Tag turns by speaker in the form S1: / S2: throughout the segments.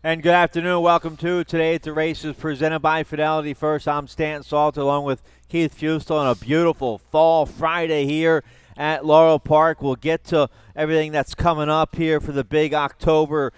S1: And good afternoon. Welcome to Today at the Races presented by Fidelity First. I'm Stan Salt along with Keith Fustel on a beautiful fall Friday here at Laurel Park. We'll get to everything that's coming up here for the big October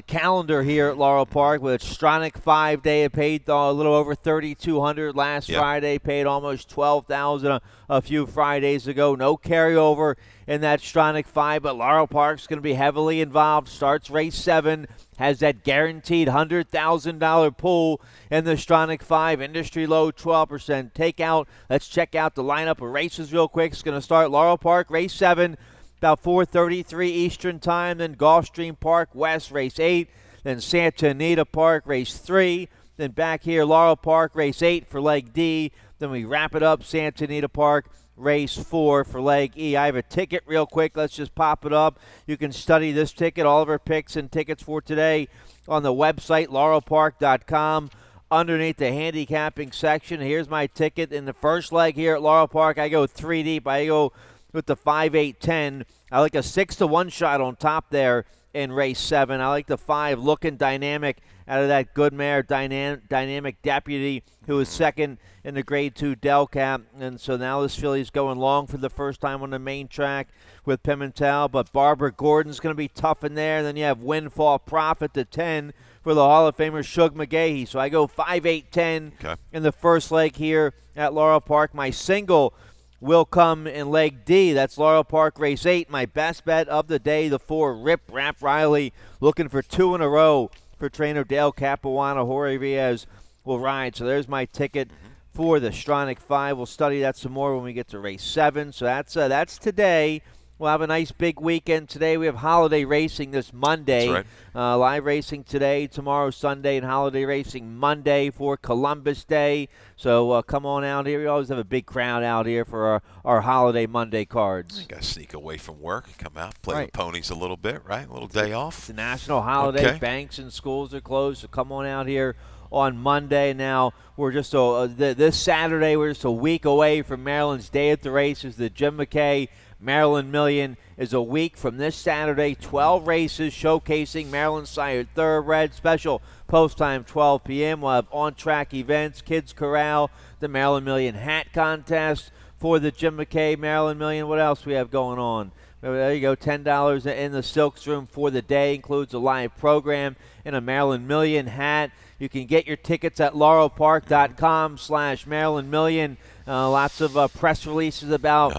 S1: calendar here at Laurel Park with Stronach 5-day. It paid a little over $3,200 last Friday, paid almost $12,000 a few Fridays ago. No carryover in that Stronach 5, but Laurel Park's going to be heavily involved. Starts race 7, has that guaranteed $100,000 pool in the Stronach 5, industry low 12% takeout. Let's check out the lineup of races real quick. It's going to start Laurel Park, race 7, about 4:33 Eastern time. Then Gulfstream Park West, race 8. Then Santa Anita Park, race 3. Then back here, Laurel Park, race 8 for leg D. Then we wrap it up, Santa Anita Park, race 4 for leg E. I have a ticket real quick. Let's just pop it up. You can study this ticket, all of our picks and tickets for today on the website, laurelpark.com. Underneath the handicapping section, here's my ticket. In the first leg here at Laurel Park, I go 3 deep. I go with the 5, 8, 10. I like a 6-1 shot on top there in race 7. I like the 5 looking dynamic out of that good mare, dynamic deputy, who is second in the grade 2 Del Cap. And so now this filly's going long for the first time on the main track with Pimentel. But Barbara Gordon's going to be tough in there. And then you have Windfall Profit to 10 for the Hall of Famer Shug McGahee. So I go 5, 8, 10 in the first leg here at Laurel Park. My single will come in leg D. That's Laurel Park race 8. My best bet of the day, the 4 Rip Rap Riley, looking for 2 in a row for trainer Dale Capuano. Jorge Riaz will ride. So there's my ticket for the Stronach 5. We'll study that some more when we get to race 7. So that's today. We'll have a nice big weekend today. We have holiday racing this Monday.
S2: That's right.
S1: Live racing today, tomorrow, Sunday, and holiday racing Monday for Columbus Day. So come on out here. We always have a big crowd out here for our holiday Monday cards.
S2: You got to sneak away from work, come out, play with ponies a little bit, right? A little day off.
S1: It's a national holiday.
S2: Okay.
S1: Banks and schools are closed, so come on out here on Monday. Now, we're just this Saturday, we're just a week away from Maryland's Day at the Races. The Jim McKay Maryland Million is a week from this Saturday. 12 races showcasing Maryland sired thoroughbred. Special post time 12 p.m. We'll have on-track events, Kids Corral, the Maryland Million hat contest for the Jim McKay Maryland Million. What else we have going on? There you go, $10 in the Silks Room for the day. Includes a live program and a Maryland Million hat. You can get your tickets at laurelpark.com/Maryland Million. Lots of press releases about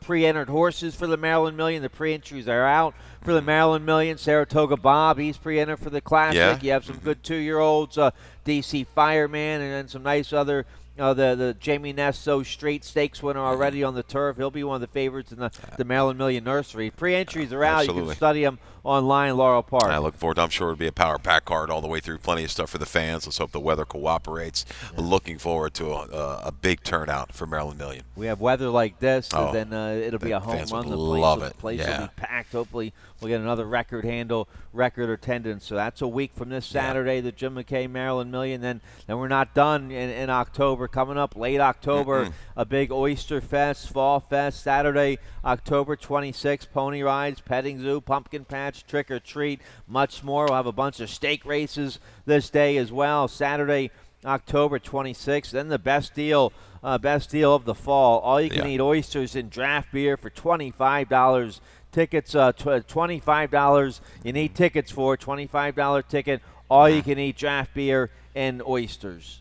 S1: pre-entered horses for the Maryland Million. The pre-entries are out for the Maryland Million. Saratoga Bob, he's pre-entered for the Classic.
S2: Yeah.
S1: You have some good 2-year-olds, DC Fireman, and then some nice other the Jamie Nesto Street Stakes winner already on the turf. He'll be one of the favorites in the Maryland Million Nursery. Pre-entries are out.
S2: Absolutely.
S1: You can study them online, Laurel Park.
S2: I look forward to, I'm sure it'll be a power pack card all the way through. Plenty of stuff for the fans. Let's hope the weather cooperates. Yeah. Looking forward to a big turnout for Maryland Million.
S1: We have weather like this, and then it'll be a home
S2: fans
S1: run.
S2: Would love it.
S1: The place
S2: yeah.
S1: will be packed. Hopefully we'll get another record attendance. So that's a week from this Saturday, the Jim McKay Maryland Million. Then we're not done in October. Coming up late October, a big Oyster Fest, Fall Fest, Saturday, October 26th, pony rides, petting zoo, pumpkin patch, trick or treat, much more. We'll have a bunch of stake races this day as well. Saturday, October 26th. Then the best deal of the fall. All you can eat oysters and draft beer for $25. Tickets, $25. You need tickets for $25 ticket. All you can eat draft beer and oysters.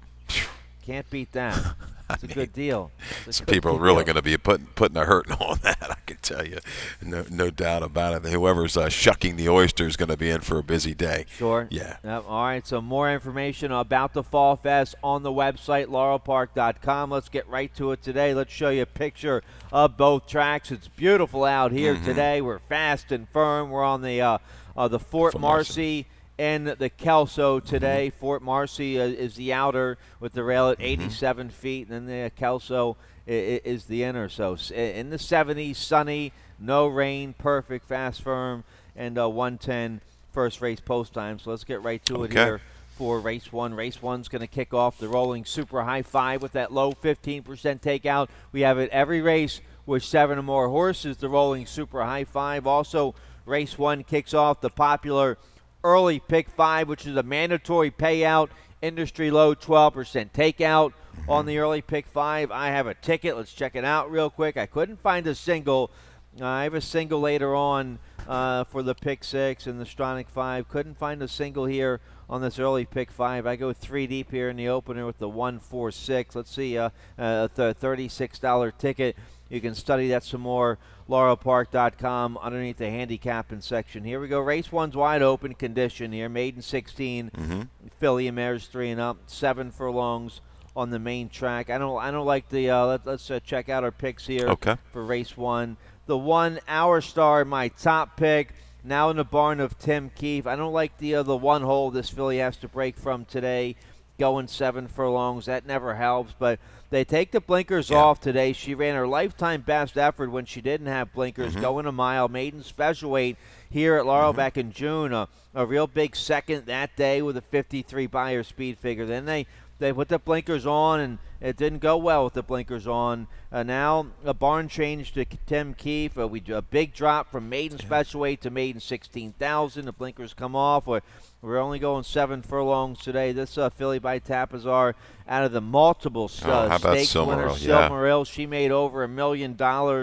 S1: Can't beat that. It's a good deal.
S2: Some people are really going to be putting a hurting on that, I can tell you. No doubt about it. Whoever's shucking the oyster is going to be in for a busy day.
S1: Sure.
S2: Yeah.
S1: All right, so more information about the Fall Fest on the website, laurelpark.com. Let's get right to it today. Let's show you a picture of both tracks. It's beautiful out here today. We're fast and firm. We're on the Fort Marcy and the Kelso today. Fort Marcy is the outer with the rail at 87 feet, and then the Kelso is the inner. So in the 70s, sunny, no rain, perfect, fast, firm, and 110 first race post time. So let's get right to it here for race 1. Race 1's going to kick off the rolling super high 5 with that low 15% takeout. We have it every race with 7 or more horses, the rolling super high 5. Also, race 1 kicks off the popular early pick 5, which is a mandatory payout, industry low 12% takeout on the early pick 5. I have a ticket. Let's check it out real quick. I couldn't find a single. I have a single later on for the pick 6 and the Stronach 5. Couldn't find a single here on this early pick 5. I go 3 deep here in the opener with the 1-4-6. Let's see, the $36 ticket. You can study that some more. LaurelPark.com underneath the handicapping section. Here we go. Race 1's wide open condition here. Maiden 16. Filly mares 3 and up. 7 furlongs on the main track. I don't like the. Let's check out our picks here for race 1. The 1 Hour Star, my top pick. Now in the barn of Tim Keefe. I don't like the 1 hole this filly has to break from today. Going 7 furlongs. That never helps, but they take the blinkers off today. She ran her lifetime best effort when she didn't have blinkers, going a mile. Maiden special weight here at Laurel back in June. A real big second that day with a 53 buyer speed figure. Then they put the blinkers on, and it didn't go well with the blinkers on. Now a barn change to Tim Keefe. We do a big drop from maiden special weight to maiden 16,000. The blinkers come off. We're only going 7 furlongs today. This filly by Tapazar out of the multiple stakes winner, Silmaril. She made over $1 million.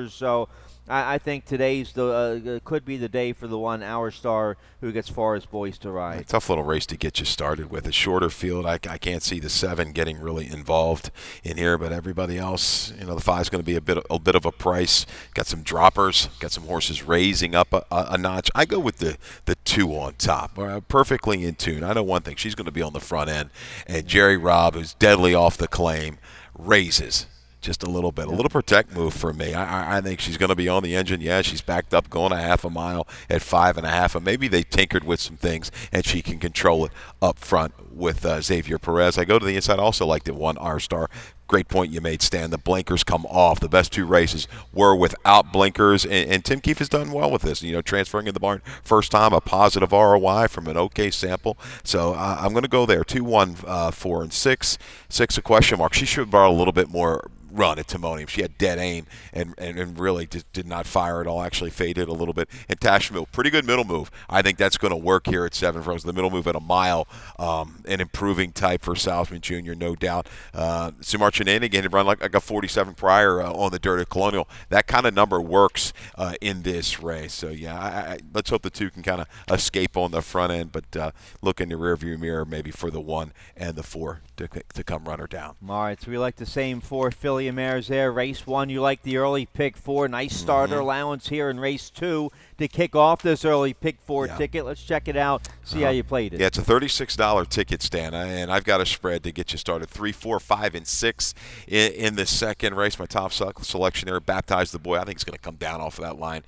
S1: So I think today's could be the day for the 1 Hour Star who gets Forest Boys to ride.
S2: A tough little race to get you started with. A shorter field. I can't see the 7 getting really involved in here, but everybody else, the 5's going to be a bit of a price. Got some droppers. Got some horses raising up a notch. I go with the 2 on top. Perfectly in tune. I know one thing. She's going to be on the front end, and Jerry Robb, who's deadly off the claim, raises just a little bit. A little protect move for me. I think she's going to be on the engine. Yeah, she's backed up going a half a mile at 5.5. And maybe they tinkered with some things, and she can control it up front with Xavier Perez. I go to the inside. Also like the 1 Hour Star. Great point you made, Stan. The blinkers come off. The best 2 races were without blinkers, and Tim Keefe has done well with this. Transferring in the barn first time, a positive ROI from an okay sample. So I'm going to go there. 2, 1, 4, and 6. 6 a question mark. She should borrow a little bit more run at Timonium. She had dead aim and really did not fire at all. Actually faded a little bit. And Tashmill, pretty good middle move. I think that's going to work here at 7 furlongs. The middle move at a mile, an improving type for Salzman Jr., no doubt. Sumar Shenanigan had run like a 47 prior on the dirt at Colonial. That kind of number works in this race. So, yeah, let's hope the 2 can kind of escape on the front end, but look in the rearview mirror maybe for the 1 and the 4 to come run her down.
S1: All right, so we like the same 4 filly mares there. Race 1, you like the early pick 4. Nice starter allowance here in race 2 to kick off this early pick 4 ticket. Let's check it out, see how you played it.
S2: Yeah, it's a $36 ticket, Stan, and I've got a spread to get you started. 3, 4, 5, and 6 in the second race. My top selection there, Baptize the Boy. I think it's going to come down off of that line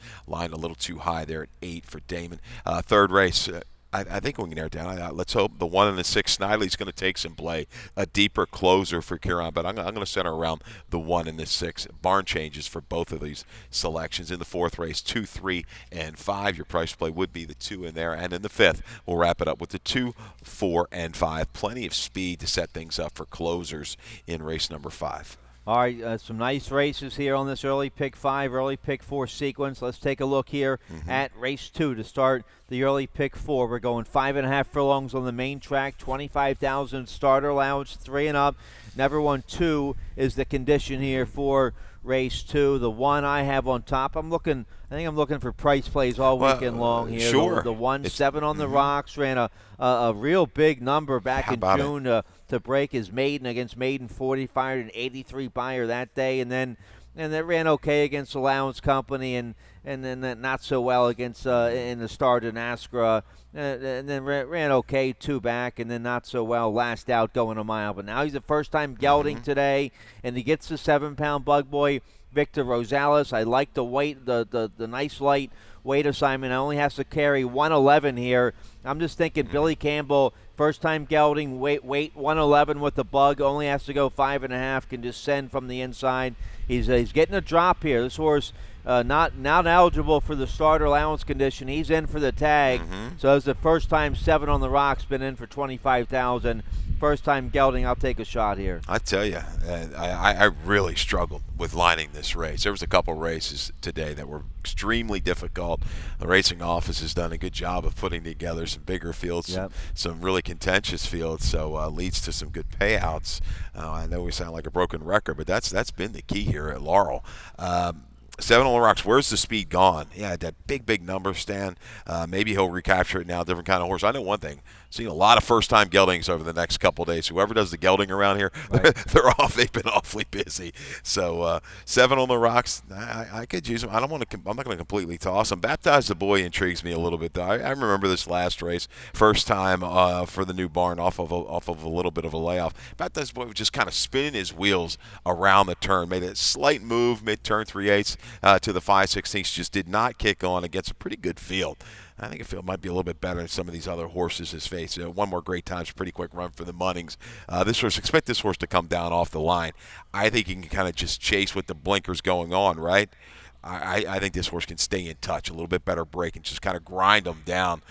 S2: a little too high there at 8 for Damon. Third race, I think we can narrow it down. Let's hope the 1 and the 6. Snidely's going to take some play, a deeper closer for Kieran, but I'm going to center around the 1 and the 6. Barn changes for both of these selections. In the 4th race, 2, 3, and 5. Your price play would be the 2 in there. And in the 5th, we'll wrap it up with the 2, 4, and 5. Plenty of speed to set things up for closers in race number 5.
S1: All right, some nice races here on this early pick 5, early pick 4 sequence. Let's take a look here at race 2 to start the early pick 4. We're going 5.5 furlongs on the main track, 25,000 starter allowance, 3 and up. Never won 2 is the condition here for race 2. The 1 I have on top, I think I'm looking for price plays all weekend long here.
S2: Sure.
S1: The 1, 7 on the rocks, ran a real big number back in June to break his maiden against maiden 40, fired an 83 buyer that day, and then that ran okay against Allowance Company, and then not so well against in the Star de Nascra, and then ran okay 2 back, and then not so well last out going a mile. But now he's the first time gelding today, and he gets the 7-pound bug boy Victor Rosales. I like the weight, the nice light weight assignment. Only has to carry 111 here. I'm just thinking Billy Campbell, first time gelding, weight 111 with the bug, only has to go 5.5, can just send from the inside. He's getting a drop here. This horse not eligible for the starter allowance condition. He's in for the tag. So it's the first time 7 on the rocks, been in for 25,000. First time gelding, I'll take a shot here.
S2: I tell you, I really struggled with lining this race. There was a couple races today that were extremely difficult. The racing office has done a good job of putting together some bigger fields, some really contentious fields, so leads to some good payouts. I know we sound like a broken record, but that's been the key here at Laurel. 7 on the rocks. Where's the speed gone? Yeah, that big number stand. Maybe he'll recapture it now. Different kind of horse. I know one thing. Seeing a lot of first-time geldings over the next couple of days. Whoever does the gelding around here, they're off. They've been awfully busy. So 7 on the rocks. I could use them. I'm not going to completely toss them. Baptize the Boy intrigues me a little bit, though. I remember this last race, first time for the new barn, off of a little bit of a layoff. Baptize the Boy was just kind of spinning his wheels around the turn. Made a slight move mid-turn 3/8 to the 5/16. Just did not kick on against a pretty good field. I think the field might be a little bit better than some of these other horses his face. One more great time, pretty quick run for the Munnings. Expect this horse to come down off the line. I think he can kind of just chase with the blinkers going on, right? I think this horse can stay in touch, a little bit better break, and just kind of grind them down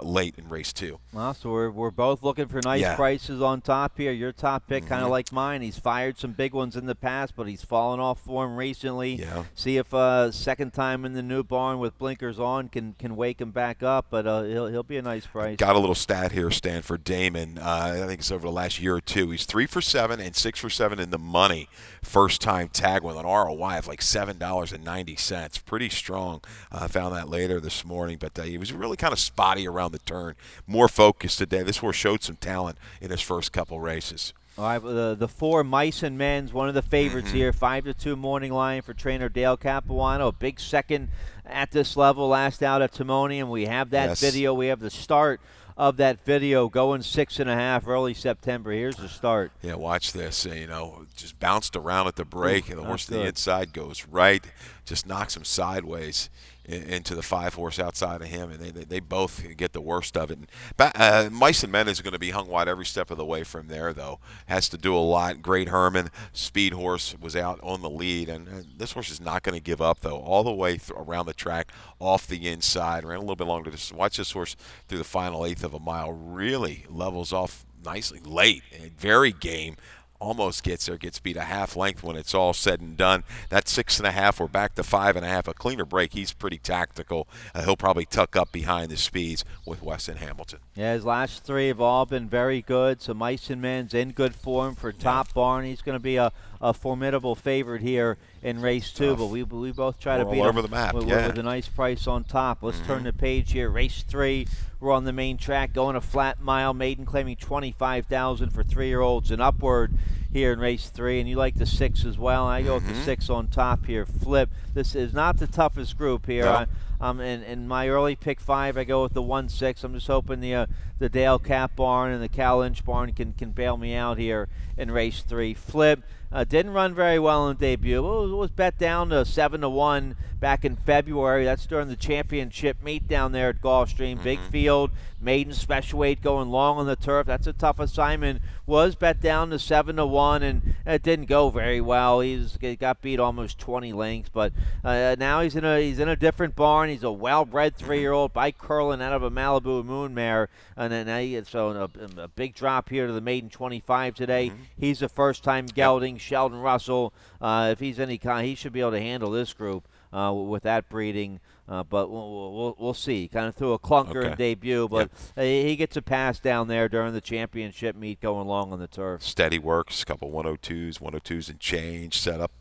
S2: late in race 2.
S1: Well, so we're both looking for nice prices on top here. Your top pick, kind of like mine. He's fired some big ones in the past, but he's fallen off form recently.
S2: Yeah.
S1: See if second time in the new barn with blinkers on can wake him back up, but he'll be a nice price.
S2: Got a little stat here, Stan, for Damon. I think it's over the last year or two. He's 3 for 7 and 6 for 7 in the money. First time tag with an ROI of like $7.90. Pretty strong. I found that later this morning, but he was really kind of spotty around the turn. More focused today. This horse showed some talent in his first couple races.
S1: All right, the 4 Mice and Men's, one of the favorites here, 5-2 morning line for trainer Dale Capuano. A big second at this level, last out at Timonium. We have that video. We have the start of that video going 6.5 early September. Here's the start.
S2: Yeah, watch this. Just bounced around at the break, and the horse to the inside goes right, just knocks him sideways into the 5-horse outside of him, and they both get the worst of it. Mice and Men is going to be hung wide every step of the way from there, though. Has to do a lot. Great Herman, speed horse, was out on the lead, and this horse is not going to give up, though, all the way around the track, off the inside, ran a little bit longer. Just watch this horse through the final eighth of a mile. Really levels off nicely late, and very game. Almost gets there, gets beat a half length when it's all said and done. That's 6.5. We're back to 5.5. A cleaner break. He's pretty tactical. He'll probably tuck up behind the speeds with Weston Hamilton.
S1: Yeah, his last 3 have all been very good. So Mice and Men's in good form for top barn. He's going to be a formidable favorite here in race 2. But we both try to beat
S2: all
S1: him
S2: over the map.
S1: with a nice price on top. Let's turn the page here. Race 3. We're on the main track, going a flat mile. Maiden claiming 25,000 for 3-year-olds and upward here in race 3. And you like the 6 as well. I go with the 6 on top here. Flip. This is not the toughest group here. No. In my early pick 5, I go with the 1-6. I'm just hoping the Dale Cap barn and the Cal Lynch barn can bail me out here in race 3. Flip. Didn't run very well in debut. It was bet down to 7-1 back in February. That's during the championship meet down there at Gulfstream. Big field, maiden special weight going long on the turf. That's a tough assignment. Was bet down to 7-1, and it didn't go very well. He got beat almost 20 lengths, but now he's in a different barn. He's a well-bred 3-year-old by Curlin out of a Malibu Moon mare, and then a big drop here to the maiden 25 today. He's a first-time gelding. Sheldon Russell, if he's any kind, he should be able to handle this group with that breeding. But we'll see. Kind of threw a clunker in debut, but he gets a pass down there during the championship meet going long on the turf.
S2: Steady works, a couple 102s and change, set up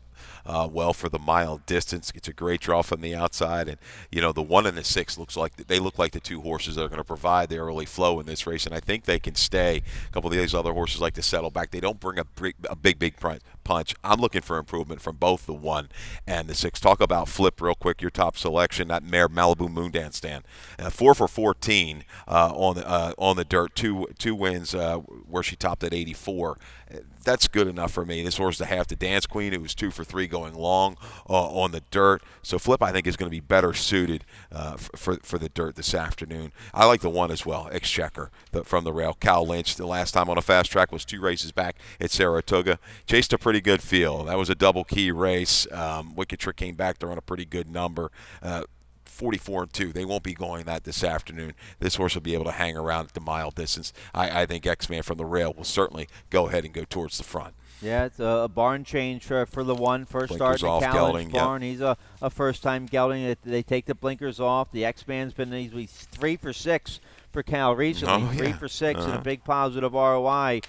S2: well for the mile distance. Gets a great draw from the outside, and the 1 and the 6 look like the 2 horses that are going to provide the early flow in this race, and I think they can stay. A couple of these other horses like to settle back. They don't bring a big punch. I'm looking for improvement from both the 1 and the 6. Talk about Flip real quick. Your top selection, that mare Malibu Moon Dance stand, 4 for 14 on the dirt. Two wins where she topped at 84. That's good enough for me. This horse is a half the Dance Queen. It was 2 for 3 going long on the dirt. So Flip, I think, is going to be better suited for the dirt this afternoon. I like the one as well, Exchequer from the rail. Cal Lynch, the last time on a fast track was 2 races back at Saratoga. Chased a pretty good field. That was a double key race. Wicked Trick came back there on a pretty good number. 44-2. They won't be going that this afternoon. This horse will be able to hang around at the mile distance. I think X-Man from the rail will certainly go ahead and go towards the front.
S1: Yeah, it's a barn change for the one. First
S2: Blinkers
S1: start in the Cowlings barn.
S2: Yep.
S1: He's a first-time gelding. They take the blinkers off. The X-Man's been 3 for 6 for Cal recently. 3 for 6 and a big positive ROI.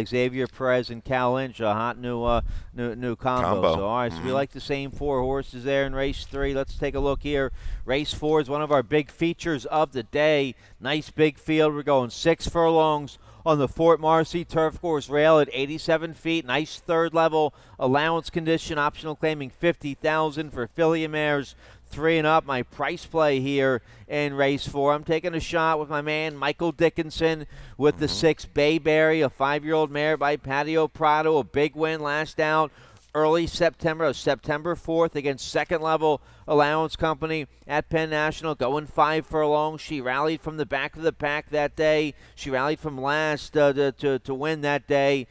S1: Xavier Perez and Cal Lynch, a hot new combo. So, all right, so we like the same 4 horses there in race 3. Let's take a look here. Race 4 is one of our big features of the day. Nice big field. We're going 6 furlongs on the Fort Marcy turf course rail at 87 feet. Nice third level allowance condition. Optional claiming $50,000 for filly mares 3 and up. My price play here in race 4. I'm taking a shot with my man Michael Dickinson with the 6 Bayberry, a 5-year-old mare by Patio Prado. A big win last out early September 4th against second level allowance company at Penn National, going 5 furlongs. She rallied from the back of the pack that day. She rallied from last to win that day,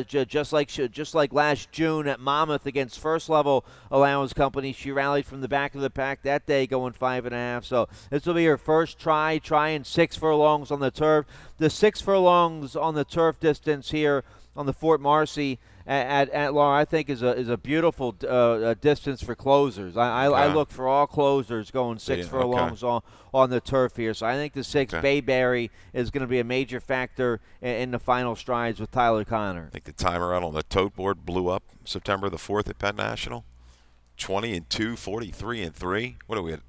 S1: just like last June at Monmouth against first level allowance company. She rallied from the back of the pack that day, going 5.5. So this will be her first trying 6 furlongs on the turf. The 6 furlongs on the turf distance here on the Fort Marcy at Laura, I think is a beautiful distance for closers. I look for all closers going 6 furlongs on the turf here. So I think the 6 Bayberry is going to be a major factor in the final strides with Tyler Connor.
S2: I think the timer out on the tote board blew up September the 4th at Penn National. 20-2, 43-3. What are we at?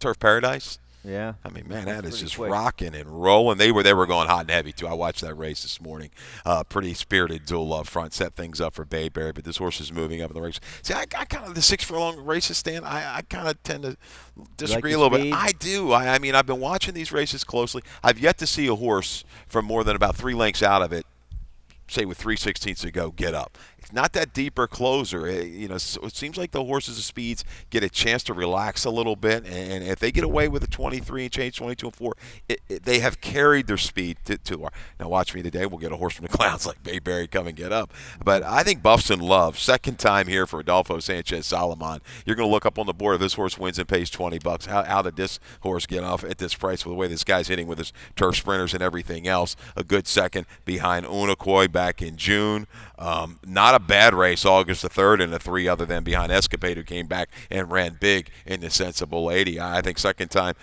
S2: Turf Paradise?
S1: Yeah.
S2: I mean, man, that is just
S1: quick.
S2: rocking and rolling. They were going hot and heavy, too. I watched that race this morning. Pretty spirited duel up front. Set things up for Bayberry, but this horse is moving up in the race. See, I kind of, the 6 furlong races, Stan, I kind of tend to disagree a little bit. I do. I mean, I've been watching these races closely. I've yet to see a horse from more than about 3 lengths out of it, say with 3/16 to go, get up. It's not that deeper closer. So it seems like the horses' speeds get a chance to relax a little bit, and if they get away with a 23 and change, 22 and 4, they have carried their speed to. Now watch me today. We'll get a horse from the clouds like Bayberry come and get up. But I think Buffson Love, second time here for Adolfo Sanchez Solomon. You're going to look up on the board if this horse wins and pays $20. How did this horse get off at this price with the way this guy's hitting with his turf sprinters and everything else? A good second behind Unacoy back in June. Not a bad race, August the 3rd, and a 3 other than behind Escapade, who came back and ran big in the Sensible Lady. I think second time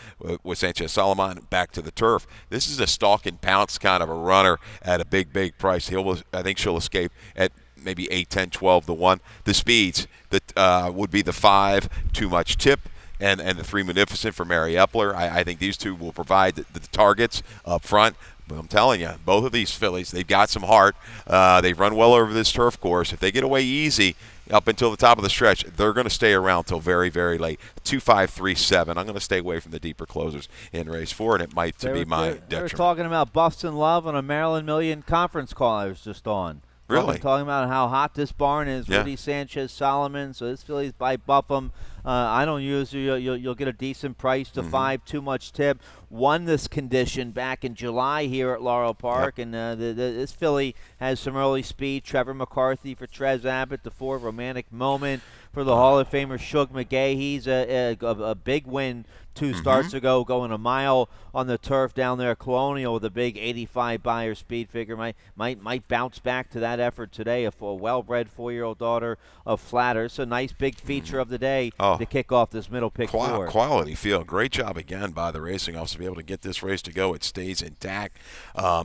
S2: with Sanchez Solomon back to the turf. This is a stalk and pounce kind of a runner at a big price. I think she'll escape at maybe 8, 10, 12 to 1. The speeds that would be the 5, Too Much Tip, and the 3 Munificent for Mary Epler. I think these two will provide the targets up front. But I'm telling you, both of these fillies, they've got some heart. They've run well over this turf course. If they get away easy up until the top of the stretch, they're going to stay around till very, very late. 2, 5, 3, 7. I'm going to stay away from the deeper closers in race 4, and it might be my detriment.
S1: They were talking about Buffson Love on a Maryland Million conference call I was just on.
S2: Really?
S1: Talking about how hot this barn is.
S2: Yeah.
S1: Rudy Sanchez Solomon. So this filly's by Buffum. I don't use you'll get a decent price to 5, Too Much Tip. Won this condition back in July here at Laurel Park, and this filly has some early speed. Trevor McCarthy for Trez Abbott, the 4 Romantic Moment for the Hall of Famer Shug McGay. He's a big win 2 starts ago, going a mile on the turf down there at Colonial with a big 85 buyer speed figure. Might bounce back to that effort today. A well-bred 4-year-old daughter of Flatter. So nice big feature of the day to kick off this middle pick 4.
S2: Quality field. Great job again by the racing officer to be able to get this race to go. It stays intact.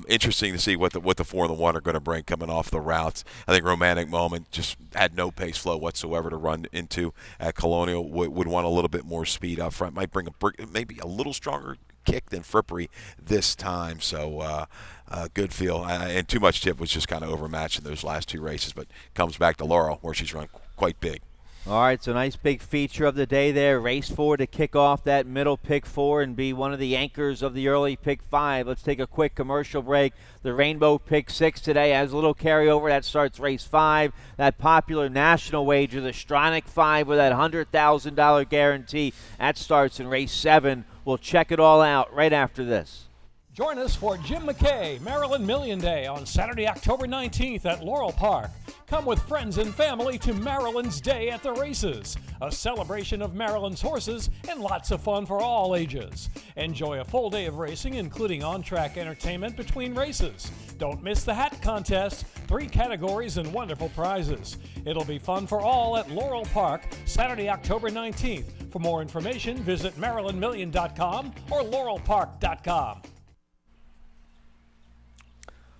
S2: Interesting to see what the 4 and the 1 are going to bring coming off the routes. I think Romantic Moment just had no pace flow whatsoever to run into at Colonial. Would want a little bit more speed up front. Might bring maybe a little stronger kick than Frippery this time. So good feel. And Too Much Tip was just kind of overmatched in those last 2 races, but comes back to Laurel where she's run quite big.
S1: All right, so nice big feature of the day there. Race 4 to kick off that middle pick 4 and be one of the anchors of the early pick 5. Let's take a quick commercial break. The Rainbow pick 6 today has a little carryover. That starts race 5. That popular national wager, the Stronach 5 with that $100,000 guarantee, that starts in race 7. We'll check it all out right after this.
S3: Join us for Jim McKay Maryland Million Day on Saturday, October 19th at Laurel Park. Come with friends and family to Maryland's Day at the Races, a celebration of Maryland's horses and lots of fun for all ages. Enjoy a full day of racing, including on-track entertainment between races. Don't miss the hat contest, 3 categories and wonderful prizes. It'll be fun for all at Laurel Park, Saturday, October 19th. For more information, visit MarylandMillion.com or LaurelPark.com.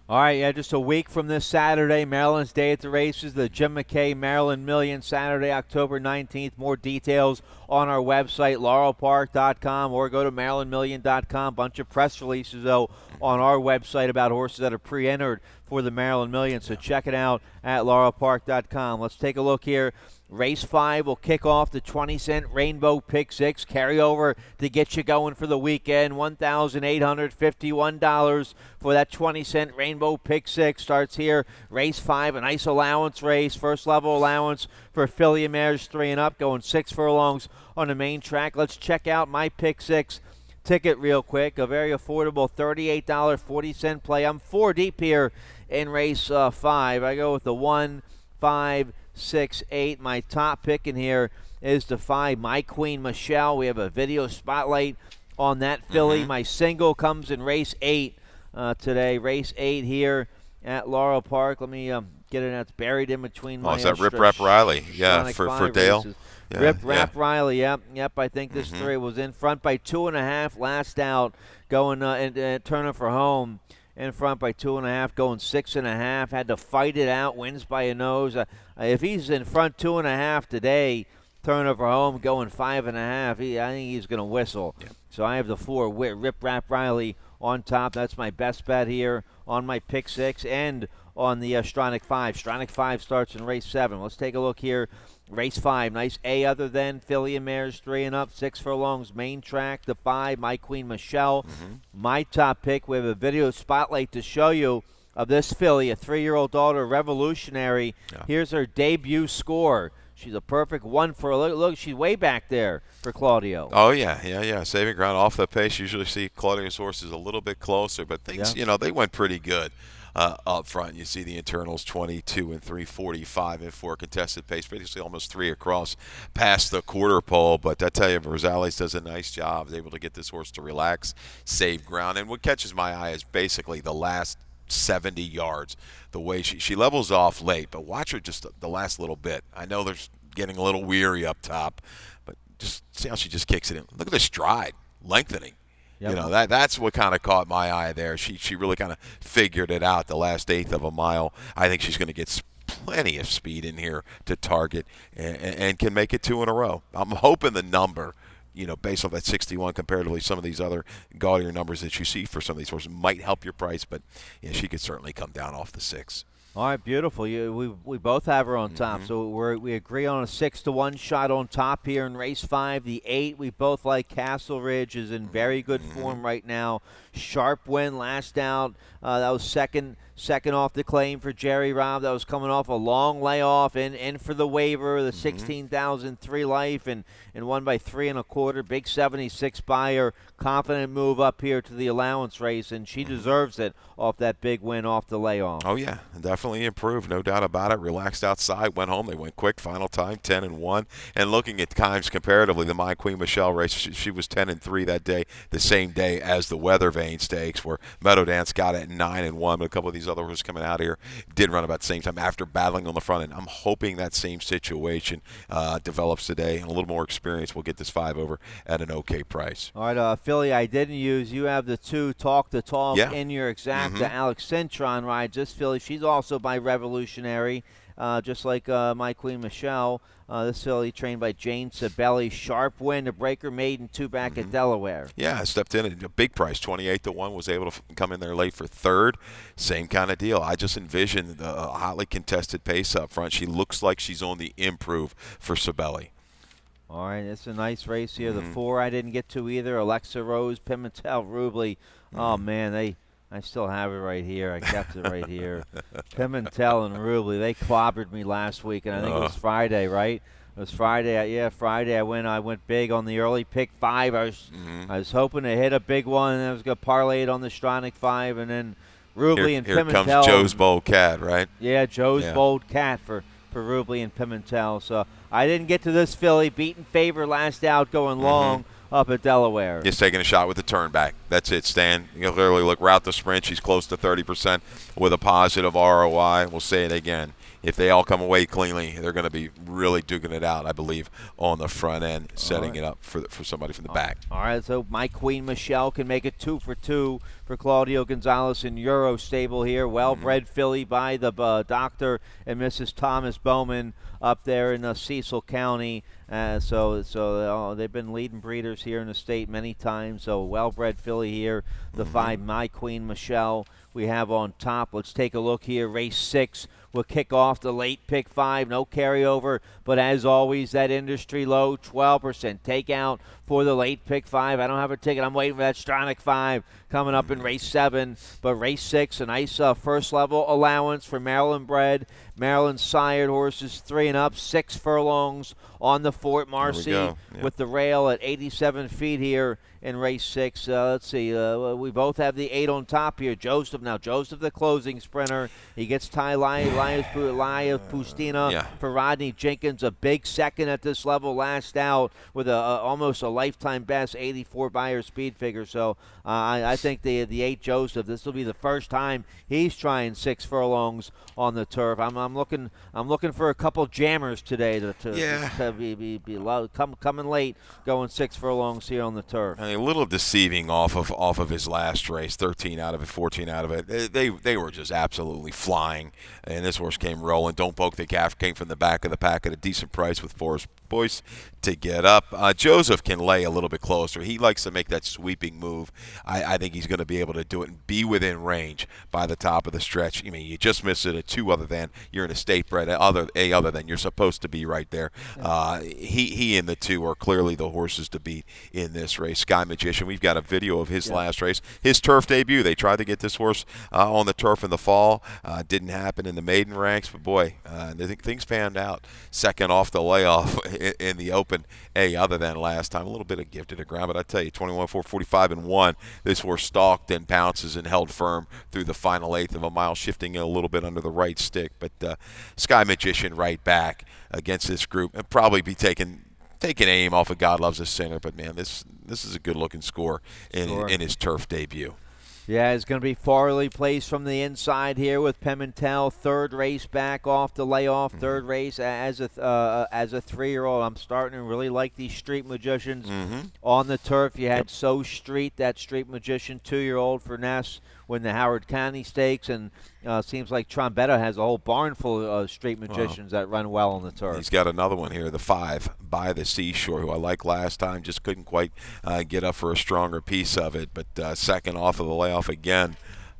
S1: All right, yeah, just a week from this Saturday, Maryland's Day at the Races, the Jim McKay Maryland Million, Saturday, October 19th. More details on our website, laurelpark.com, or go to marylandmillion.com. Bunch of press releases, though, on our website about horses that are pre-entered for the Maryland Million, so check it out at laurelpark.com. Let's take a look here. Race 5 will kick off the 20-cent Rainbow Pick 6 carryover to get you going for the weekend. $1,851 for that 20-cent Rainbow Pick 6 starts here. Race 5, a nice allowance race. First level allowance for filly and mares 3 and up, going 6 furlongs on the main track. Let's check out my Pick 6 ticket real quick. A very affordable $38.40 play. I'm 4 deep here in race 5. I go with the 1, 5, 6, 8. My top pick in here is the 5, My Queen Michelle. We have a video spotlight on that filly. My single comes in race 8 today. Race 8 here at Laurel Park. Let me get it. That's buried in between my.
S2: Oh, is that Rip Rap Riley? Yeah, for Dale. Yeah,
S1: Rip Rap Riley. Yep. I think this 3 was in front by 2.5. Last out, going and turning for home. In front by 2.5, going 6.5. Had to fight it out. Wins by a nose. If he's in front 2.5 today, turnover home, going 5.5. I think he's going to whistle. Yep. So I have the 4, Rip Rap Riley on top. That's my best bet here on my Pick 6 and on the Stronach 5. Stronach 5 starts in race 7. Let's take a look here. Race 5, nice A other than filly and mares 3 and up, 6 furlongs, main track, the 5, My Queen Michelle. My top pick, we have a video spotlight to show you of this filly, a 3-year-old daughter, Revolutionary. Yeah. Here's her debut score. She's a perfect 1 for a look. She's way back there for Claudio.
S2: Oh, yeah. Saving ground off the pace. Usually see Claudio's horses a little bit closer, but things, they went pretty good. Up front, you see the internals 22 and 345 and 4 contested pace, basically almost 3 across past the quarter pole. But I tell you, Rosales does a nice job, is able to get this horse to relax, save ground. And what catches my eye is basically the last 70 yards, the way she levels off late. But watch her just the last little bit. I know they're getting a little weary up top, but just see how she just kicks it in. Look at the stride, lengthening. Yep. That's what kind of caught my eye there. She really kind of figured it out the last 1/8 of a mile. I think she's going to get plenty of speed in here to target and can make it 2 in a row. I'm hoping the number, based on that 61 comparatively, some of these other gaudier numbers that you see for some of these horses might help your price, but she could certainly come down off the 6.
S1: All right, beautiful. We both have her on top, so we agree on a 6-1 shot on top here in race 5. The 8, we both like. Castle Ridge is in very good form right now. Sharp win last out. That was second off the claim for Jerry Robb. That was coming off a long layoff, in for the waiver, the 16,003 life, and won by 3 1/4. Big 76 buyer, confident move up here to the allowance race, and she deserves it off that big win off the layoff.
S2: Oh yeah, definitely improved, no doubt about it. Relaxed outside, went home. They went quick. Final time 10-1. And looking at times comparatively, the My Queen Michelle race, she was 10-3 that day, the same day as the Weather Vane Stakes, where Meadow Dance got it 9-1. But a couple of these other horses coming out here did run about the same time after battling on the front end. I'm hoping that same situation develops today, and a little more experience will get this 5 over at an okay price.
S1: All right, Philly, I didn't use. You have the 2 Talk the Talk in your exact. Alex Cintron rides this filly. She's also by Revolutionary. just like My Queen Michelle. This filly trained by Jane Sabelli. Sharp win, a breaker maiden, 2 back at Delaware.
S2: Yeah, I stepped in at a big price, 28-1. Was able to come in there late for third. Same kind of deal. I just envisioned a hotly contested pace up front. She looks like she's on the improve for Sabelli.
S1: All right, it's a nice race here. The 4 I didn't get to either. Alexa Rose, Pimentel, Rubley. Oh, man, I still have it right here. I kept it right here. Pimentel and Rubley, they clobbered me last week, and I think it was Friday, right? It was Friday. Yeah, Friday. I went big on the early pick 5. I was hoping to hit a big one, and I was going to parlay it on the Stronach 5, and then Rubley and Pimentel.
S2: Here comes Joe's Bold Cat, right?
S1: Yeah, Joe's Bold Cat for Rubley and Pimentel. So I didn't get to this filly. Beaten favor last out going long up at Delaware.
S2: Just taking a shot with the turn back. That's it, Stan. You clearly look route the sprint. She's close to 30% with a positive ROI. We'll say it again. If they all come away cleanly, they're going to be really duking it out, I believe, on the front end, setting it up for somebody from the back.
S1: All right, so My Queen Michelle can make it 2 for 2 for Claudio Gonzalez in Euro stable here. Well-bred filly by the Dr. and Mrs. Thomas Bowman up there in Cecil County. So they've been leading breeders here in the state many times. So well-bred filly here. The 5 My Queen Michelle we have on top. Let's take a look here. Race 6 will kick off the late pick 5. No carryover, but as always, that industry low 12% takeout for the late pick 5. I don't have a ticket. I'm waiting for that Stronach 5 coming up in race 7. But race 6, a nice first level allowance for Maryland bred, Maryland sired horses 3 and up, 6 furlongs on the Fort Marcy with the rail at 87 feet here in race 6. Let's see. We both have the 8 on top here. Joseph, the closing sprinter. He gets Ty Lias Pustina for Rodney Jenkins. A big second at this level last out with almost a lifetime best 84 buyer speed figure. So I think the 8 Joseph, this will be the first time he's trying 6 furlongs on the turf. I'm looking for a couple jammers today to be low, coming late, going 6 furlongs here on the turf.
S2: A little deceiving off of his last race, 13 out of it, 14 out of it. They were just absolutely flying, and this horse came rolling. Don't Poke the Calf came from the back of the pack at a decent price with Forrest Boyce to get up. Joseph can lay a little bit closer. He likes to make that sweeping move. I think he's going to be able to do it and be within range by the top of the stretch. I mean, you just miss it at 2 other than you're in a state bred other than you're supposed to be right there. He and the 2 are clearly the horses to beat in this race. Sky Magician, we've got a video of his last race, his turf debut. They tried to get this horse on the turf in the fall. Didn't happen in the maiden ranks, but boy, I think things panned out. Second off the layoff in the Open A, other than last time. A little bit of gift to the ground, but I tell you, 21-4, 45-1. This horse stalked and pounces and held firm through the final 1/8 of a mile, shifting a little bit under the right stick. But Sky Magician right back against this group and probably be taking aim off of God Loves a Sinner. But man, this is a good looking score in his turf debut.
S1: Yeah, it's going to be Farley placed from the inside here with Pimentel. 3rd race back off the layoff. 3rd race as a 3-year-old. I'm starting to really like these Street Magicians on the turf. You had So Street, that Street Magician, 2-year-old for Ness win the Howard County Stakes, and seems like Trombetta has a whole barn full of Street Magicians that run well on the turf.
S2: He's got another one here, the 5 by the Seashore, who I liked last time, just couldn't quite get up for a stronger piece of it, but second off of the layoff again.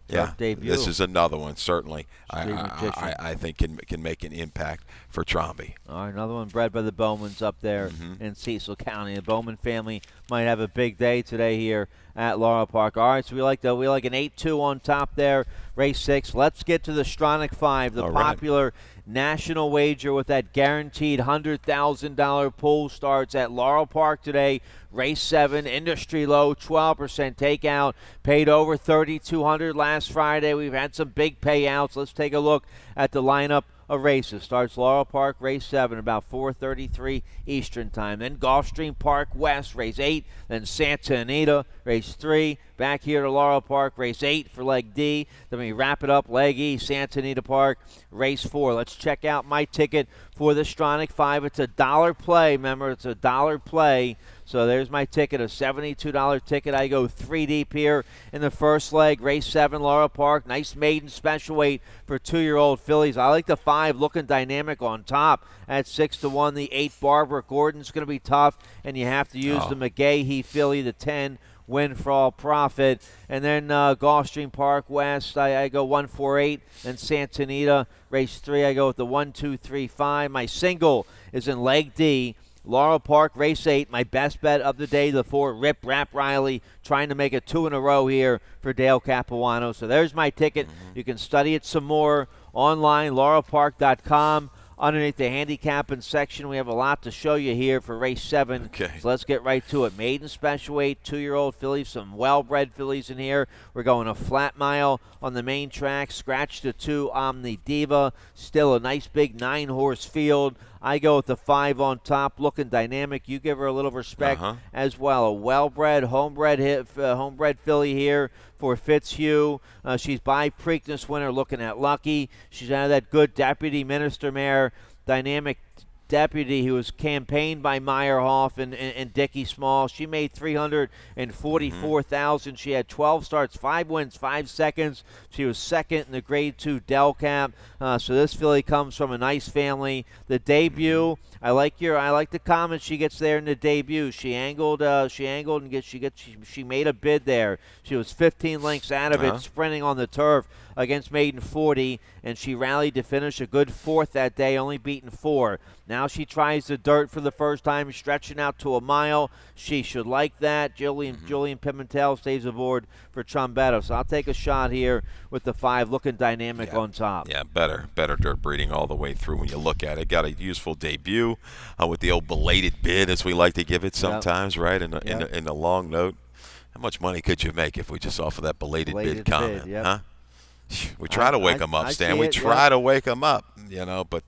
S2: Yeah, this is another one, certainly. I think can make an impact for Tromby.
S1: All right, another one bred by the Bowmans up there in Cecil County. The Bowman family might have a big day today here at Laurel Park. All right, so we like an 8-2 on top there, race 6. Let's get to the Stronach 5, the popular national wager with that guaranteed $100,000 pool starts at Laurel Park today. Race 7, industry low, 12% takeout. Paid over $3,200 last Friday. We've had some big payouts. Let's take a look at the lineup of races. Starts Laurel Park, race 7, about 4:33 Eastern time. Then Gulfstream Park West, race 8. Then Santa Anita, race 3. Back here to Laurel Park, race 8 for leg D. Then we wrap it up, leg E, Santa Anita Park, race 4. Let's check out my ticket for the Stronach 5. It's $1 play. Remember, it's $1 play. So there's my ticket, a $72 ticket. I go 3 deep here in the first leg. Race 7, Laurel Park. Nice maiden special weight for 2-year-old fillies. I like the 5, Looking Dynamic on top at 6-1. The 8, Barbara Gordon's going to be tough, and you have to use the McGahee filly, the 10, Win for All Profit. And then Gulfstream Park West, I go 148. And Santa Anita, race 3, I go with the 1, 2, 3, 5. My single is in leg D. Laurel Park, race 8, my best bet of the day, the 4, Rip Rap Riley, trying to make it 2 in a row here for Dale Capuano. So there's my ticket. You can study it some more online, laurelpark.com. Underneath the handicapping section, we have a lot to show you here for race 7.
S2: Okay.
S1: So let's get right to it. Maiden special weight, 2-year-old fillies, some well-bred fillies in here. We're going a flat mile on the main track. Scratch the 2, Omni Diva. Still a nice big 9-horse field. I go with the 5 on top, Looking Dynamic. You give her a little respect as well. A well-bred, homebred filly here for Fitzhugh. She's by Preakness winner, Looking at Lucky. She's out of that good deputy minister mare, Dynamic Deputy, who was campaigned by Meyerhoff and Dickie Small. She made $344,000. She had 12 starts, 5 wins, 5 seconds. She was second in the Grade 2 Del Cap. So this filly comes from a nice family. The debut, I like the comment she gets there in the debut. She angled and she made a bid there. She was 15 lengths out of it, sprinting on the turf against Maiden 40, and she rallied to finish a good 4th that day, only beaten 4. Now she tries the dirt for the first time, stretching out to a mile. She should like that. Julian Pimentel stays aboard for Trombetta. So I'll take a shot here with the 5, Looking Dynamic on top.
S2: Yeah, better dirt breeding all the way through when you look at it. Got a useful debut with the old belated bid, as we like to give it sometimes, right? In the long note. How much money could you make if we just offer that belated bid comment, huh? We try to wake them up, Stan. We try to wake them up, But,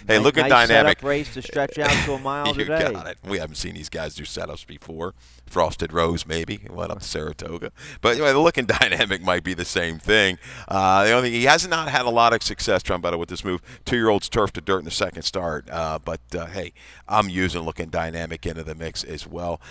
S2: hey, Looking Dynamic.
S1: Setup race to stretch out to a mile today.
S2: You got it. We haven't seen these guys do setups before. Frosted Rose, maybe. Went up to Saratoga. But anyway, the Looking Dynamic might be the same thing. The only thing, he has not had a lot of success, Trombetta, with this move. 2-year-old's turf to dirt in the second start. But hey, I'm using Looking Dynamic into the mix as well.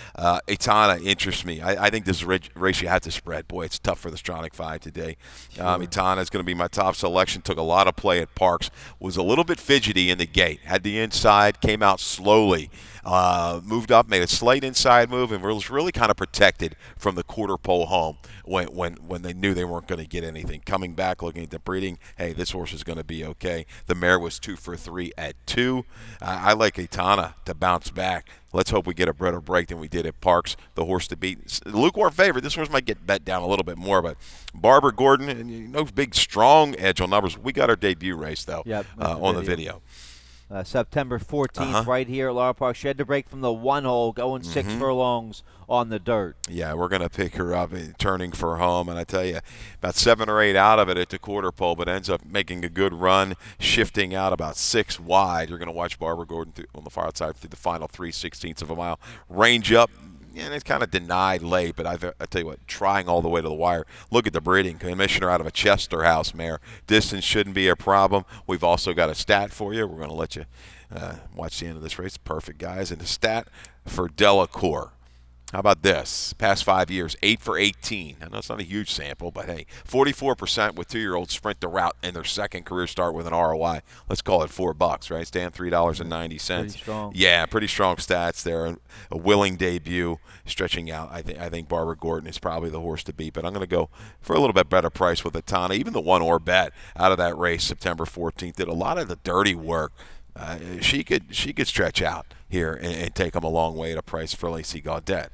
S2: Etana interests me. I think this race you have to spread. Boy, it's tough for the Stronach 5 today. Etana is going to be my top selection. Took a lot of play at Parks. Was a little bit fidgety in the gate. Had the inside, came out slowly. Moved up, made a slight inside move, and was really kind of protected from the quarter pole home when they knew they weren't going to get anything. Coming back, looking at the breeding, hey, this horse is going to be okay. The mare was 2 for 3 at 2. I like Etana to bounce back. Let's hope we get a better break than we did at Parks. The horse to beat. Lukewarm favorite. This horse might get bet down a little bit more, but Barbara Gordon, no big, strong edge on numbers. We got our debut race, though, on the video.
S1: September 14th, right here at Laurel Park. She had to break from the 1 hole, going 6 furlongs on the dirt.
S2: Yeah, we're going to pick her up, turning for home. And I tell you, about 7 or 8 out of it at the quarter pole, but ends up making a good run, shifting out about 6 wide. You're going to watch Barbara Gordon on the far outside through the final 3/16 of a mile. Range up. And it's kind of denied late, but I tell you what, trying all the way to the wire. Look at the breeding. Commissioner out of a Chester House mare. Distance shouldn't be a problem. We've also got a stat for you. We're going to let you watch the end of this race. Perfect, guys. And the stat for Delacour. How about this? Past 5 years, 8 for 18. I know it's not a huge sample, but hey, 44% with 2-year-olds sprint the route in their second career start with an ROI. Let's call it $4, right? Stan, $3.90.
S1: Pretty strong.
S2: Yeah, pretty strong stats there. A willing debut, stretching out. I think Barbara Gordon is probably the horse to beat, but I'm going to go for a little bit better price with Etana. Even the 1 bet out of that race, September 14th, did a lot of the dirty work. She could stretch out here and take them a long way at a price for Lacey Gaudet.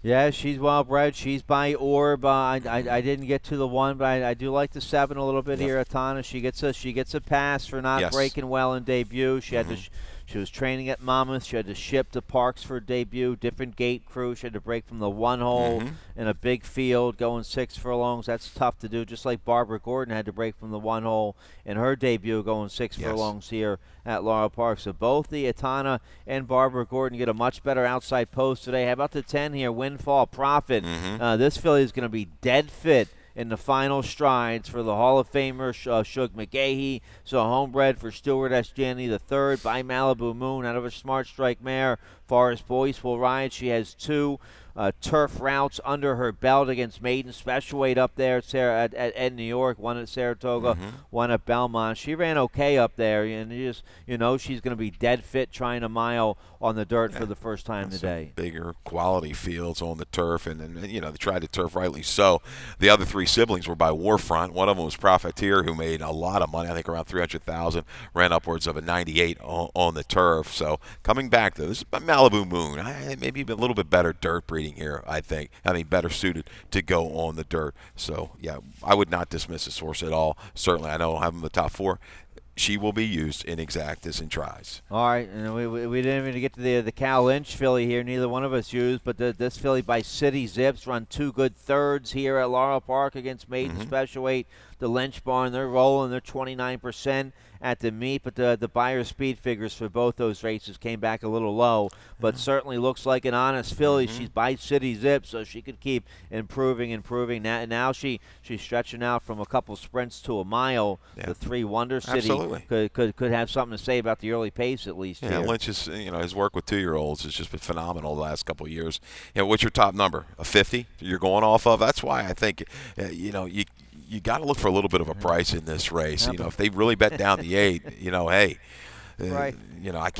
S1: Yeah, she's well bred. She's by Orb. I didn't get to the 1, but I do like the 7 a little bit here. Etana, she gets a pass for not breaking well in debut. She had to. She was training at Monmouth. She had to ship to Parks for debut. Different gate crew. She had to break from the 1 hole in a big field, going 6 furlongs. That's tough to do. Just like Barbara Gordon had to break from the 1 hole in her debut, going 6 furlongs here at Laurel Park. So both the Etana and Barbara Gordon get a much better outside post today. How about the 10 here? Windfall Profit. This filly is going to be dead fit in the final strides for the Hall of Famer Shug McGahee. So homebred for Stuart S. Janley III by Malibu Moon out of a Smart Strike mare. Forest Boyce will ride. She has 2 turf routes under her belt against maiden special weight up there at New York, one at Saratoga, one at Belmont. She ran okay up there, and she's going to be dead fit trying a mile on the dirt for the first time today.
S2: Bigger quality fields on the turf, and they tried to turf rightly so. The other 3 siblings were by Warfront. One of them was Profiteer, who made a lot of money, I think around $300,000, ran upwards of a 98 on the turf. So coming back though, this is Malibu Moon. Maybe a little bit better dirt breeding here, I think. Better suited to go on the dirt. So, yeah, I would not dismiss this horse at all. Certainly, I know I'll have him in the top 4. She will be used in exactas and tries.
S1: All right, and we didn't even get to the Cal Lynch filly here. Neither one of us used, but this filly by City Zips run 2 good thirds here at Laurel Park against maiden special weight. The Lynch barn, they're rolling. They're 29% at the meet, but the buyer speed figures for both those races came back a little low, but certainly looks like an honest filly. She's by City Zip, so she could keep improving. Now she's stretching out from a couple sprints to a mile. The 3 Wonder City could have something to say about the early pace at least.
S2: Yeah, Lynch is his work with 2-year-olds has just been phenomenal the last couple of years. What's your top number? A 50 you're going off of? That's why I think you got to look for a little bit of a price in this race. If they really bet down the 8, hey.
S1: Right.
S2: I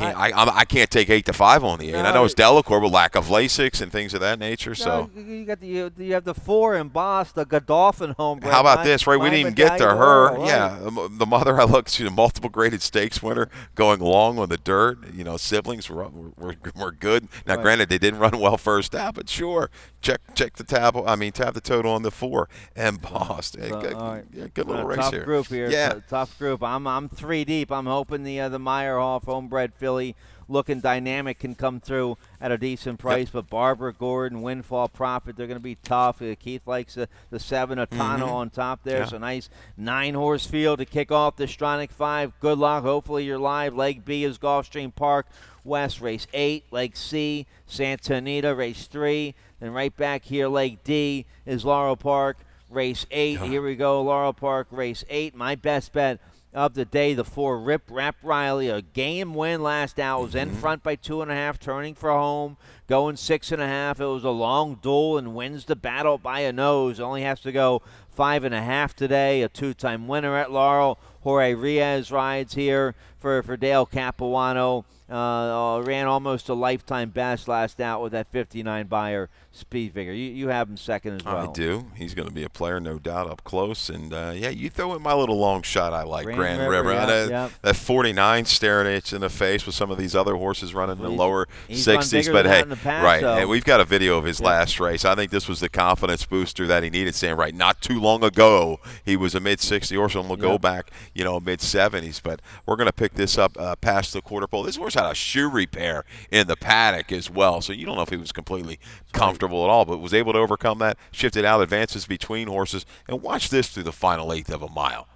S2: can't take 8-5 on the 8. I know it's Delacour with lack of Lasix and things of that nature. So
S1: you have the 4 embossed, the Godolphin home.
S2: How about this? Right, we didn't even get to her. Right. Yeah, the mother I looked. She's a multiple graded stakes winner, going long on the dirt. Siblings were good. Now, granted, they didn't run well first out, but sure, check the tab. Tap the total on the 4 embossed. Good little race
S1: tough
S2: here.
S1: Group here.
S2: Yeah,
S1: tough group. I'm 3 deep. I'm hoping the Meyerhoff homebred filly looking dynamic can come through at a decent price, but Barbara Gordon, Windfall Profit, they're going to be tough. Keith likes the 7 Atano on top there. So nice 9-horse field to kick off the Stronach 5. Good luck. Hopefully you're live. Leg B is Gulfstream Park West, race 8. Leg C, Santa Anita, race 3. Then right back here, leg D is Laurel Park, race 8. Here we go, Laurel Park, race 8. My best bet of the day, the 4 Rip Rap Riley, a game win last out, was in front by 2.5, turning for home, going 6.5. It was a long duel and wins the battle by a nose. Only has to go 5.5 today. A 2-time winner at Laurel. Jorge Riaz rides here for Dale Capuano. Ran almost a lifetime best last out with that 59 buyer speed figure. You have him second as well.
S2: I do. He's going to be a player, no doubt, up close. And, you throw in my little long shot I like, Grand River. That 49 staring at you in the face with some of these other horses running in the lower 60s. But, hey,
S1: past,
S2: hey, we've got a video of his last race. I think this was the confidence booster that he needed, saying, right, not too long ago he was a mid-60 horse, and we'll go back, mid-70s. But we're going to pick this up past the quarter pole. This horse had a shoe repair in the paddock as well, so you don't know if he was completely comfortable at all, but was able to overcome that, shifted out advances between horses, and watch this through the final 1/8 of a mile.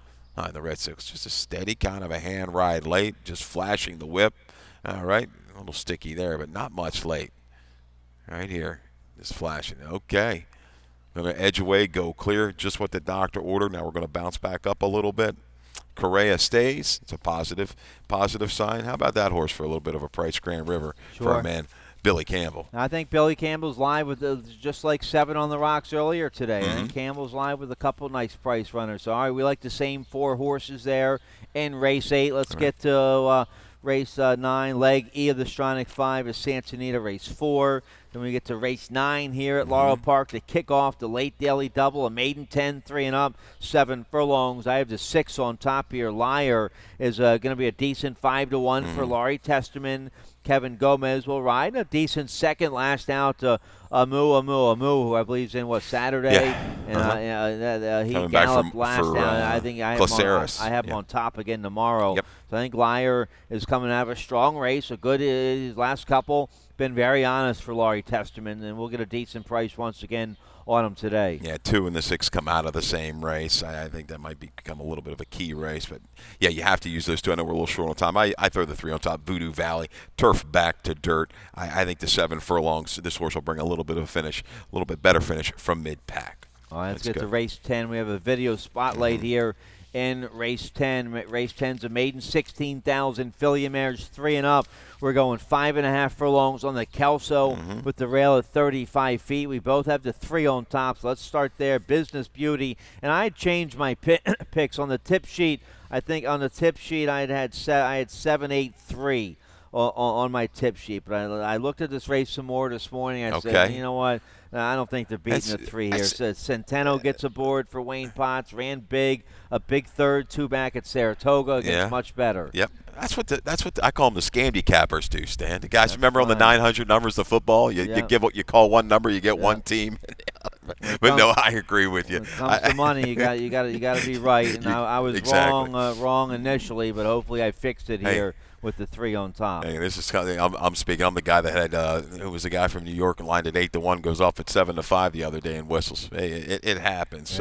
S2: The Red Six, just a steady kind of a hand ride late, just flashing the whip. All right, a little sticky there, but not much late. Right here, just flashing. Okay, going to edge away, go clear, just what the doctor ordered. Now we're going to bounce back up a little bit. Correa stays. It's a positive sign. How about that horse for a little bit of a price, Grand River, for our man Billy Campbell?
S1: I think Billy Campbell's live with just like 7 on the rocks earlier today. I think Campbell's live with a couple nice price runners. So, all right, we like the same 4 horses there in race 8. Let's get to race 9. Leg E of the Stronach 5 is Santa Anita, race 4. Then we get to race 9 here at Laurel Park to kick off the late daily double, a maiden 10, 3 and up, 7 furlongs. I have the 6 on top here. Liar is going to be a decent 5-1 for Laurie Testament. Kevin Gomez will ride. A decent second last out to Amu, who I believe is in Saturday. And he galloped last out. I think I have him on top again tomorrow. So I think Liar is coming out of a strong race. A good his last couple. Been very honest for Laurie Testament, and we'll get a decent price once again on him today.
S2: Yeah, 2 and the 6 come out of the same race. I think that might become a little bit of a key race. But, yeah, you have to use those 2. I know we're a little short on time. I throw the 3 on top, Voodoo Valley, turf back to dirt. I think the 7 furlongs, this horse will bring a little bit of a finish, a little bit better finish from mid-pack.
S1: All right, let's
S2: That's
S1: get to
S2: good.
S1: race 10. We have a video spotlight here in race 10. Race 10's a maiden 16,000 filly mares 3 and up. We're going 5.5 furlongs on the Kelso with the rail at 35 feet. We both have the 3 on top. So let's start there. Business Beauty. And I changed my picks on the tip sheet. I think on the tip sheet I had 7-8-3 on my tip sheet. But I looked at this race some more this morning. I said, you know what? I don't think they're beating the 3 here. So Centeno gets aboard for Wayne Potts. Ran big, a big third, 2 back at Saratoga against much better.
S2: Yep. That's what I call them, the scamdy cappers do, Stan. The guys, remember on the 900 numbers of football, you give what you call one number, you get one team. But no, I agree with you.
S1: When it comes to money, you got to be right. And I was wrong initially, but hopefully I fixed it here with the 3 on top.
S2: Hey, this is kind of, I'm speaking. I'm the guy that had who was the guy from New York and lined at 8-1, goes off at 7-5 the other day in whistles. Hey, it happens.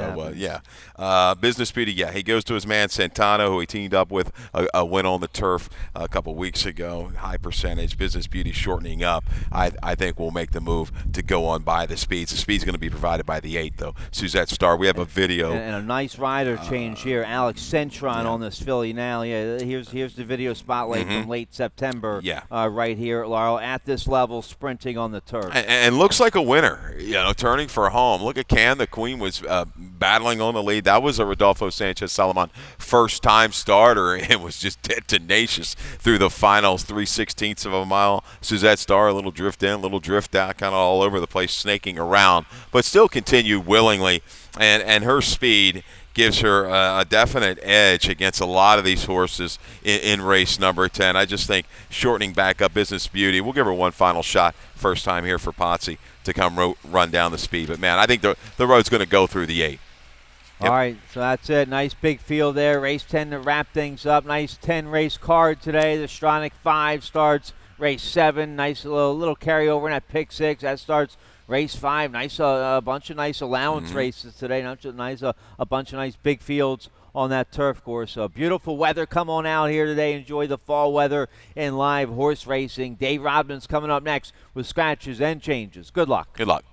S2: Business Beauty. Yeah, he goes to his man Santano, who he teamed up with a win on the turf a couple weeks ago. High percentage. Business Beauty shortening up. I think we'll make the move to go on by the speeds. The speed's going to be provided by the 8 though. Suzette Star. We have a video
S1: and a nice rider change here. Alex Centron on this filly now. Yeah, here's the video spotlight from late September. Right here at Laurel at this level, sprinting on the turf.
S2: And looks like a winner, turning for home. Look at Cam. The Queen was battling on the lead. That was a Rodolfo Sanchez Salaman first-time starter and was just dead tenacious through the finals, 3/16 of a mile. Suzette Star, a little drift in, a little drift out, kind of all over the place, snaking around, but still continued willingly. And her speed gives her a definite edge against a lot of these horses in race number 10. I just think shortening back up Business Beauty. We'll give her one final shot, first time here for Potsy to come run down the speed. But, man, I think the road's going to go through the 8.
S1: All right, so that's it. Nice big field there. Race 10 to wrap things up. Nice 10-race card today. The Stronach 5 starts race 7. Nice little carryover in that pick 6. That starts race 5. Nice, a bunch of nice allowance races today. A bunch of nice big fields on that turf course. So beautiful weather. Come on out here today. Enjoy the fall weather and live horse racing. Dave Rodman's coming up next with scratches and changes. Good luck.
S2: Good luck.